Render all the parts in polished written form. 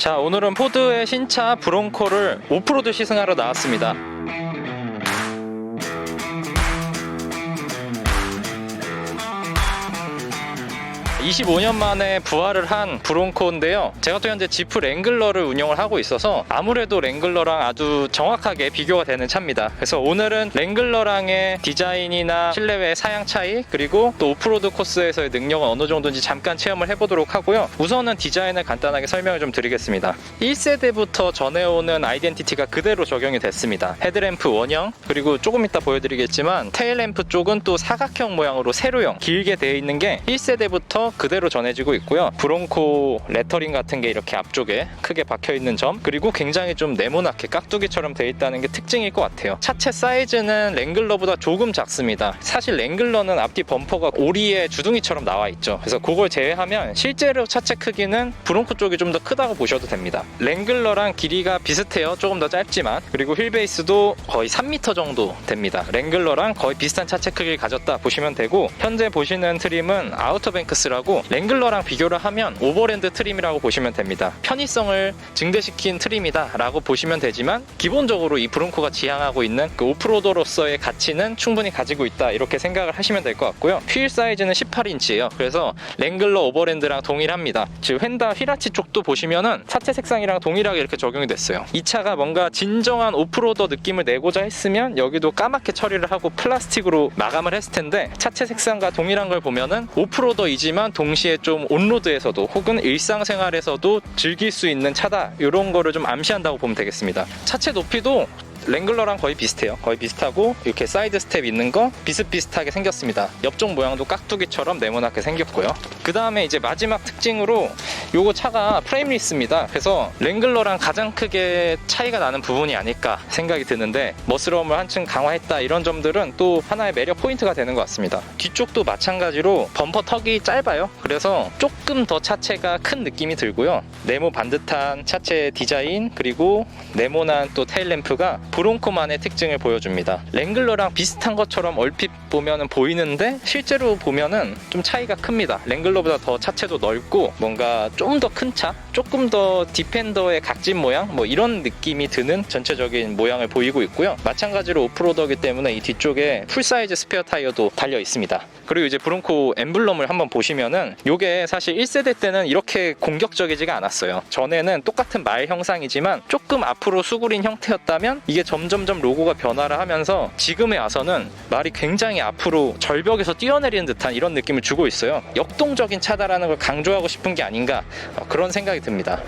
자, 오늘은 포드의 신차 브론코를 오프로드 시승하러 나왔습니다. 25년 만에 부활을 한 브론코인데요. 제가 또 현재 지프 랭글러를 운영을 하고 있어서 아무래도 랭글러랑 아주 정확하게 비교가 되는 차입니다. 그래서 오늘은 랭글러랑의 디자인이나 실내외 사양 차이, 그리고 또 오프로드 코스에서의 능력은 어느 정도인지 잠깐 체험을 해보도록 하고요. 우선은 디자인을 간단하게 설명을 좀 드리겠습니다. 1세대부터 전해오는 아이덴티티가 그대로 적용이 됐습니다. 헤드램프 원형, 그리고 조금 이따 보여드리겠지만 테일램프 쪽은 또 사각형 모양으로 세로형 길게 되어 있는 게 1세대부터 그대로 전해지고 있고요. 브론코 레터링 같은 게 이렇게 앞쪽에 크게 박혀있는 점, 그리고 굉장히 좀 네모나게 깍두기처럼 되어 있다는 게 특징일 것 같아요. 차체 사이즈는 랭글러보다 조금 작습니다. 사실 랭글러는 앞뒤 범퍼가 오리의 주둥이처럼 나와 있죠. 그래서 그걸 제외하면 실제로 차체 크기는 브론코 쪽이 좀 더 크다고 보셔도 됩니다. 랭글러랑 길이가 비슷해요. 조금 더 짧지만. 그리고 휠베이스도 거의 3m 정도 됩니다. 랭글러랑 거의 비슷한 차체 크기를 가졌다 보시면 되고, 현재 보시는 트림은 아우터뱅크스라고 랭글러랑 비교를 하면 오버랜드 트림이라고 보시면 됩니다. 편의성을 증대시킨 트림이다 라고 보시면 되지만, 기본적으로 이 브론코가 지향하고 있는 그 오프로더로서의 가치는 충분히 가지고 있다, 이렇게 생각을 하시면 될 것 같고요. 휠 사이즈는 18인치예요 그래서 랭글러 오버랜드랑 동일합니다. 즉 휀다 휠아치 쪽도 보시면은 차체 색상이랑 동일하게 이렇게 적용이 됐어요. 이 차가 뭔가 진정한 오프로더 느낌을 내고자 했으면 여기도 까맣게 처리를 하고 플라스틱으로 마감을 했을 텐데, 차체 색상과 동일한 걸 보면은 오프로더이지만 동시에 좀 온로드에서도 혹은 일상생활에서도 즐길 수 있는 차다, 이런 거를 좀 암시한다고 보면 되겠습니다. 차체 높이도 랭글러랑 거의 비슷해요. 거의 비슷하고 이렇게 사이드 스텝 있는 거 비슷비슷하게 생겼습니다. 옆쪽 모양도 깍두기처럼 네모나게 생겼고요. 그 다음에 이제 마지막 특징으로 요거 차가 프레임리스입니다. 그래서 랭글러랑 가장 크게 차이가 나는 부분이 아닐까 생각이 드는데, 멋스러움을 한층 강화했다, 이런 점들은 또 하나의 매력 포인트가 되는 것 같습니다. 뒤쪽도 마찬가지로 범퍼 턱이 짧아요. 그래서 조금 더 차체가 큰 느낌이 들고요. 네모 반듯한 차체 디자인, 그리고 네모난 또 테일램프가 브론코만의 특징을 보여줍니다. 랭글러랑 비슷한 것처럼 얼핏 보면은 보이는데 실제로 보면은 좀 차이가 큽니다. 랭글러보다 더 차체도 넓고 뭔가 좀 더 큰 차, 조금 더 디펜더의 각진 모양, 뭐 이런 느낌이 드는 전체적인 모양을 보이고 있고요. 마찬가지로 오프로더이기 때문에 이 뒤쪽에 풀사이즈 스페어 타이어도 달려 있습니다. 그리고 이제 브론코 엠블럼을 한번 보시면은 요게 사실 1세대 때는 이렇게 공격적이지가 않았어요. 전에는 똑같은 말 형상이지만 조금 앞으로 수그린 형태였다면, 이게 점점점 로고가 변화를 하면서 지금에 와서는 말이 굉장히 앞으로 절벽에서 뛰어내리는 듯한 이런 느낌을 주고 있어요. 역동적인 차다라는 걸 강조하고 싶은 게 아닌가, 그런 생각이 듭니다.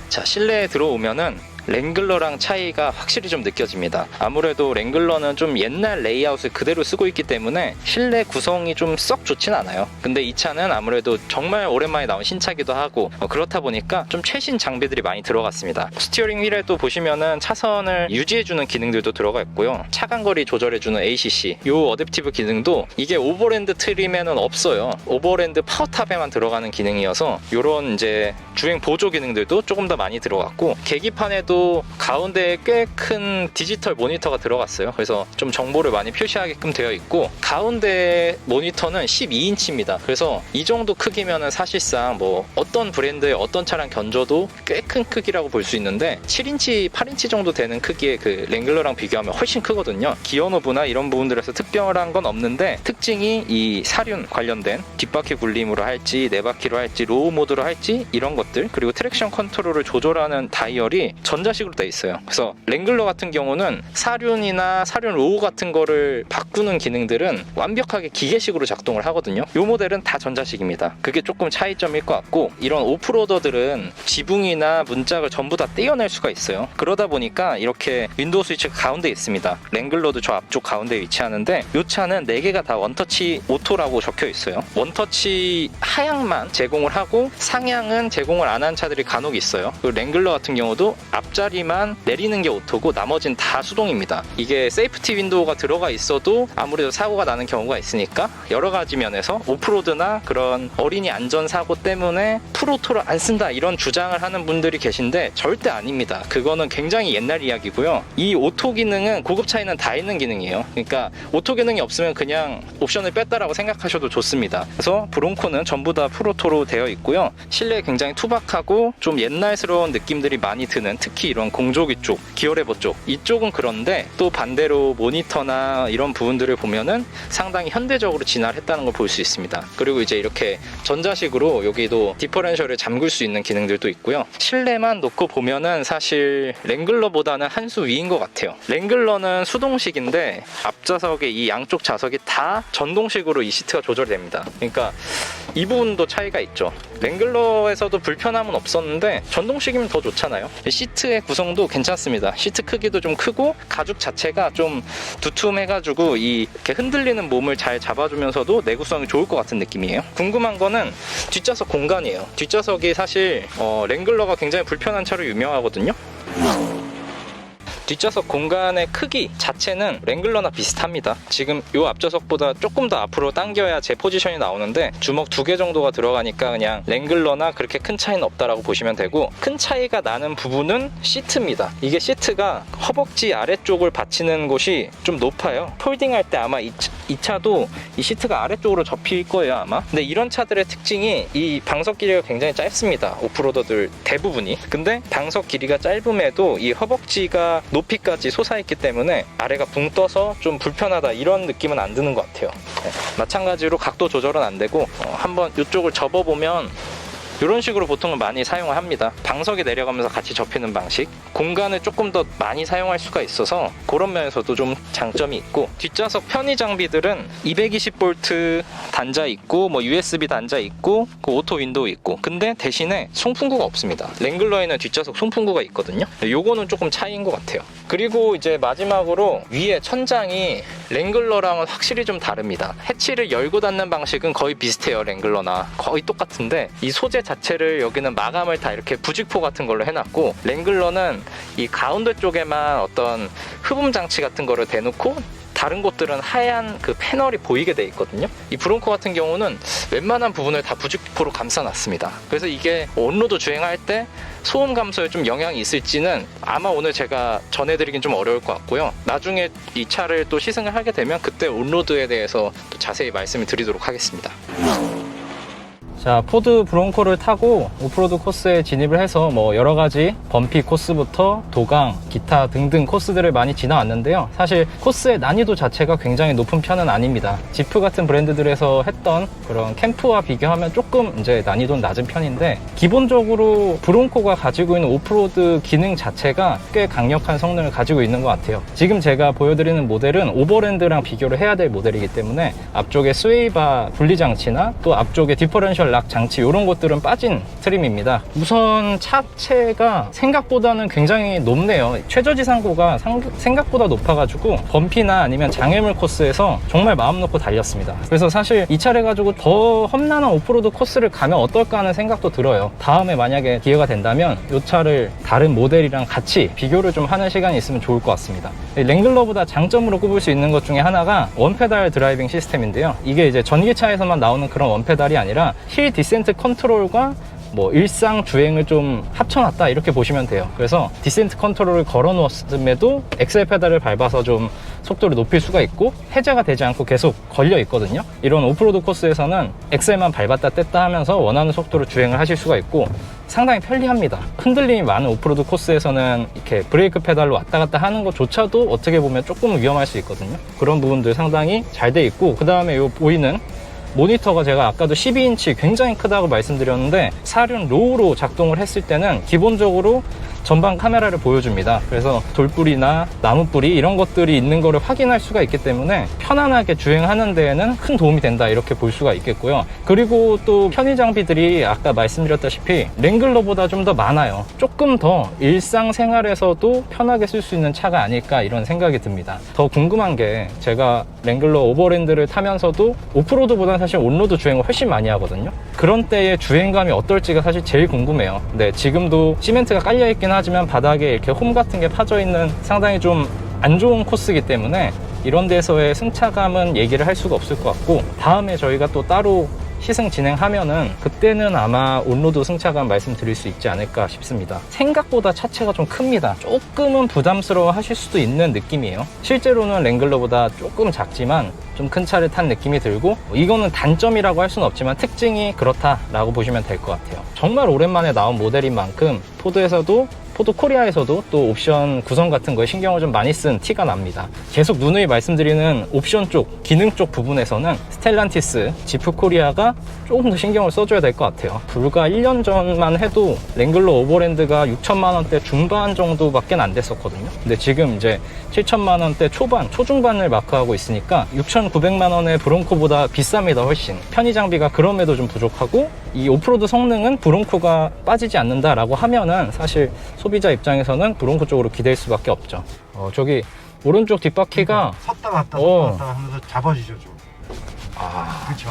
자, 실내에 들어오면은 랭글러랑 차이가 확실히 좀 느껴집니다. 아무래도 랭글러는 좀 옛날 레이아웃을 그대로 쓰고 있기 때문에 실내 구성이 좀 썩 좋진 않아요. 근데 이 차는 아무래도 정말 오랜만에 나온 신차기도 하고 그렇다 보니까 좀 최신 장비들이 많이 들어갔습니다. 스티어링 휠에도 보시면은 차선을 유지해주는 기능들도 들어가 있고요. 차간거리 조절해주는 ACC, 요 어댑티브 기능도 이게 오버랜드 트림에는 없어요. 오버랜드 파워탑에만 들어가는 기능이어서 요런 이제 주행 보조 기능들도 조금 더 많이 들어갔고, 계기판에도 가운데에 꽤 큰 디지털 모니터가 들어갔어요. 그래서 좀 정보를 많이 표시하게끔 되어 있고, 가운데 모니터는 12인치입니다. 그래서 이 정도 크기면은 사실상 뭐 어떤 브랜드의 어떤 차랑 견줘도 꽤 큰 크기라고 볼 수 있는데, 7인치, 8인치 정도 되는 크기의 그 랭글러랑 비교하면 훨씬 크거든요. 기어노브나 이런 부분들에서 특별한 건 없는데, 특징이 이 사륜 관련된 뒷바퀴 굴림으로 할지 네 바퀴로 할지 로우 모드로 할지 이런 것들, 그리고 트랙션 컨트롤을 조절하는 다이얼이 전자식으로 돼 있어요. 그래서 랭글러 같은 경우는 사륜이나 사륜 로우 같은 거를 바꾸는 기능들은 완벽하게 기계식으로 작동을 하거든요. 이 모델은 다 전자식입니다. 그게 조금 차이점일 것 같고, 이런 오프로더들은 지붕이나 문짝을 전부 다 떼어낼 수가 있어요. 그러다 보니까 이렇게 윈도우 스위치가 가운데 있습니다. 랭글러도 저 앞쪽 가운데 위치하는데, 이 차는 4개가 다 원터치 오토라고 적혀 있어요. 원터치 하향만 제공을 하고 상향은 제공을 안 한 차들이 간혹 있어요. 그리고 랭글러 같은 경우도 앞 옆자리만 내리는 게 오토고 나머지는 다 수동입니다. 이게 세이프티 윈도우가 들어가 있어도 아무래도 사고가 나는 경우가 있으니까 여러 가지 면에서 오프로드나 그런 어린이 안전사고 때문에 풀오토를 안 쓴다 이런 주장을 하는 분들이 계신데 절대 아닙니다. 그거는 굉장히 옛날 이야기고요. 이 오토 기능은 고급 차에는 다 있는 기능이에요. 그러니까 오토 기능이 없으면 그냥 옵션을 뺐다라고 생각하셔도 좋습니다. 그래서 브론코는 전부 다 풀오토로 되어 있고요. 실내에 굉장히 투박하고 좀 옛날스러운 느낌들이 많이 드는, 특히 이런 공조기 쪽, 기어레버 쪽 이쪽은 그런데 또 반대로 모니터나 이런 부분들을 보면은 상당히 현대적으로 진화를 했다는 걸 볼 수 있습니다. 그리고 이제 이렇게 전자식으로 여기도 디퍼런셜을 잠글 수 있는 기능들도 있고요. 실내만 놓고 보면은 사실 랭글러보다는 한 수 위인 것 같아요. 랭글러는 수동식인데 앞좌석의 이 양쪽 좌석이 다 전동식으로 이 시트가 조절됩니다. 그러니까 이 부분도 차이가 있죠. 랭글러에서도 불편함은 없었는데 전동식이면 더 좋잖아요. 시트의 구성도 괜찮습니다. 시트 크기도 좀 크고 가죽 자체가 좀 두툼해가지고 이렇게 흔들리는 몸을 잘 잡아주면서도 내구성이 좋을 것 같은 느낌이에요. 궁금한 거는 뒷좌석 공간이에요. 뒷좌석이 사실 랭글러가 굉장히 불편한 차로 유명하거든요. 뒷좌석 공간의 크기 자체는 랭글러나 비슷합니다. 지금 이 앞좌석보다 조금 더 앞으로 당겨야 제 포지션이 나오는데 주먹 2개 정도가 들어가니까 그냥 랭글러나 그렇게 큰 차이는 없다라고 보시면 되고, 큰 차이가 나는 부분은 시트입니다. 이게 시트가 허벅지 아래쪽을 받치는 곳이 좀 높아요. 폴딩할 때 아마 이 차도 이 시트가 아래쪽으로 접힐 거예요 아마. 근데 이런 차들의 특징이 이 방석 길이가 굉장히 짧습니다. 오프로더들 대부분이. 근데 방석 길이가 짧음에도 이 허벅지가 높이까지 솟아있기 때문에 아래가 붕 떠서 좀 불편하다 이런 느낌은 안 드는 것 같아요. 네. 마찬가지로 각도 조절은 안 되고 한번 이쪽을 접어보면 이런 식으로 보통은 많이 사용을 합니다. 방석이 내려가면서 같이 접히는 방식. 공간을 조금 더 많이 사용할 수가 있어서 그런 면에서도 좀 장점이 있고, 뒷좌석 편의 장비들은 220V 단자 있고 뭐 USB 단자 있고 그 오토 윈도우 있고, 근데 대신에 송풍구가 없습니다. 랭글러에는 뒷좌석 송풍구가 있거든요. 요거는 조금 차이인 것 같아요. 그리고 이제 마지막으로 위에 천장이 랭글러랑은 확실히 좀 다릅니다. 해치를 열고 닫는 방식은 거의 비슷해요. 랭글러나 거의 똑같은데 이 소재 자체를 여기는 마감을 다 이렇게 부직포 같은 걸로 해놨고, 랭글러는 이 가운데 쪽에만 어떤 흡음 장치 같은 거를 대놓고 다른 곳들은 하얀 그 패널이 보이게 돼 있거든요. 이 브론코 같은 경우는 웬만한 부분을 다 부직포로 감싸놨습니다. 그래서 이게 온로드 주행할 때 소음 감소에 좀 영향이 있을지는 아마 오늘 제가 전해드리긴 좀 어려울 것 같고요. 나중에 이 차를 또 시승을 하게 되면 그때 온로드에 대해서 또 자세히 말씀을 드리도록 하겠습니다. 자, 포드 브론코를 타고 오프로드 코스에 진입을 해서 뭐 여러가지 범피 코스부터 도강, 기타 등등 코스들을 많이 지나왔는데요. 사실 코스의 난이도 자체가 굉장히 높은 편은 아닙니다. 지프 같은 브랜드들에서 했던 그런 캠프와 비교하면 조금 이제 난이도는 낮은 편인데, 기본적으로 브론코가 가지고 있는 오프로드 기능 자체가 꽤 강력한 성능을 가지고 있는 것 같아요. 지금 제가 보여드리는 모델은 오버랜드랑 비교를 해야 될 모델이기 때문에 앞쪽에 스웨이바 분리장치나 또 앞쪽에 디퍼런셜 락 장치 이런 것들은 빠진 트림입니다. 우선 차체가 생각보다는 굉장히 높네요. 최저지상고가 생각보다 높아가지고 범피나 아니면 장애물 코스에서 정말 마음 놓고 달렸습니다. 그래서 사실 이 차를 가지고 더 험난한 오프로드 코스를 가면 어떨까 하는 생각도 들어요. 다음에 만약에 기회가 된다면 이 차를 다른 모델이랑 같이 비교를 좀 하는 시간이 있으면 좋을 것 같습니다. 랭글러보다 장점으로 꼽을 수 있는 것 중에 하나가 원페달 드라이빙 시스템인데요. 이게 이제 전기차에서만 나오는 그런 원페달이 아니라 힐 디센트 컨트롤과 뭐 일상 주행을 좀 합쳐놨다 이렇게 보시면 돼요. 그래서 디센트 컨트롤을 걸어 놓았음에도 엑셀 페달을 밟아서 좀 속도를 높일 수가 있고 해제가 되지 않고 계속 걸려 있거든요. 이런 오프로드 코스에서는 엑셀만 밟았다 뗐다 하면서 원하는 속도로 주행을 하실 수가 있고 상당히 편리합니다. 흔들림이 많은 오프로드 코스에서는 이렇게 브레이크 페달로 왔다 갔다 하는 것조차도 어떻게 보면 조금 위험할 수 있거든요. 그런 부분들 상당히 잘 돼 있고, 그 다음에 요 보이는 모니터가 제가 아까도 12인치 굉장히 크다고 말씀드렸는데 사륜 로우로 작동을 했을 때는 기본적으로 전방 카메라를 보여줍니다. 그래서 돌뿌리나 나무뿌리 이런 것들이 있는 거를 확인할 수가 있기 때문에 편안하게 주행하는 데에는 큰 도움이 된다 이렇게 볼 수가 있겠고요. 그리고 또 편의 장비들이 아까 말씀드렸다시피 랭글러보다 좀 더 많아요. 조금 더 일상생활에서도 편하게 쓸 수 있는 차가 아닐까 이런 생각이 듭니다. 더 궁금한 게 제가 랭글러 오버랜드를 타면서도 오프로드보다는 사실 온로드 주행을 훨씬 많이 하거든요. 그런 때의 주행감이 어떨지가 사실 제일 궁금해요. 네, 지금도 시멘트가 깔려있긴 하지만 바닥에 이렇게 홈 같은 게 파져 있는 상당히 좀 안 좋은 코스이기 때문에 이런 데서의 승차감은 얘기를 할 수가 없을 것 같고, 다음에 저희가 또 따로 시승 진행하면은 그때는 아마 온로드 승차감 말씀드릴 수 있지 않을까 싶습니다. 생각보다 차체가 좀 큽니다. 조금은 부담스러워 하실 수도 있는 느낌이에요. 실제로는 랭글러보다 조금 작지만 좀 큰 차를 탄 느낌이 들고, 이거는 단점이라고 할 수는 없지만 특징이 그렇다라고 보시면 될 것 같아요. 정말 오랜만에 나온 모델인 만큼 포드 코리아에서도 또 옵션 구성 같은 거에 신경을 좀 많이 쓴 티가 납니다. 계속 누누이 말씀드리는 옵션 쪽, 기능 쪽 부분에서는 스텔란티스, 지프 코리아가 조금 더 신경을 써줘야 될 것 같아요. 불과 1년 전만 해도 랭글러 오버랜드가 6천만 원대 중반 정도밖에 안 됐었거든요. 근데 지금 이제 7천만 원대 초반, 초중반을 마크하고 있으니까 6,900만 원의 브론코보다 비쌉니다. 훨씬. 편의 장비가 그럼에도 좀 부족하고, 이 오프로드 성능은 브론코가 빠지지 않는다라고 하면은 사실 소비자 입장에서는 브론코 쪽으로 기댈 수밖에 없죠. 저기 오른쪽 뒷바퀴가 섰다 갔다 하면서 잡아주죠 좀. 그렇죠.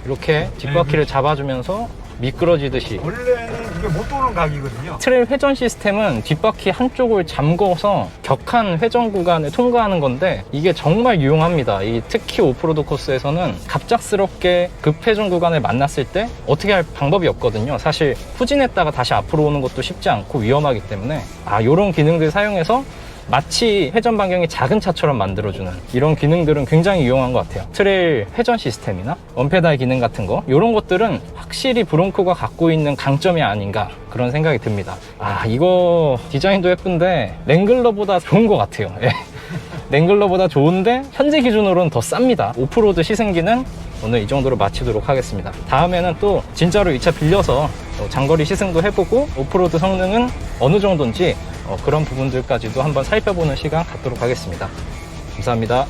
이렇게 뒷바퀴를 잡아주면서 미끄러지듯이. 원래는 이게 못 도는 각이거든요. 트레일 회전 시스템은 뒷바퀴 한쪽을 잠궈서 격한 회전 구간을 통과하는 건데, 이게 정말 유용합니다. 특히 오프로드 코스에서는 갑작스럽게 급회전 구간을 만났을 때 어떻게 할 방법이 없거든요. 사실 후진했다가 다시 앞으로 오는 것도 쉽지 않고 위험하기 때문에 이런 기능들 사용해서 마치 회전 반경이 작은 차처럼 만들어주는 이런 기능들은 굉장히 유용한 것 같아요. 트레일 회전 시스템이나 원페달 기능 같은 거, 이런 것들은 확실히 브론코가 갖고 있는 강점이 아닌가 그런 생각이 듭니다. 이거 디자인도 예쁜데 랭글러보다 좋은 것 같아요. 랭글러보다 좋은데 현재 기준으로는 더 쌉니다. 오프로드 시승기는 오늘 이 정도로 마치도록 하겠습니다. 다음에는 또 진짜로 이 차 빌려서 장거리 시승도 해보고 오프로드 성능은 어느 정도인지 그런 부분들까지도 한번 살펴보는 시간 갖도록 하겠습니다. 감사합니다.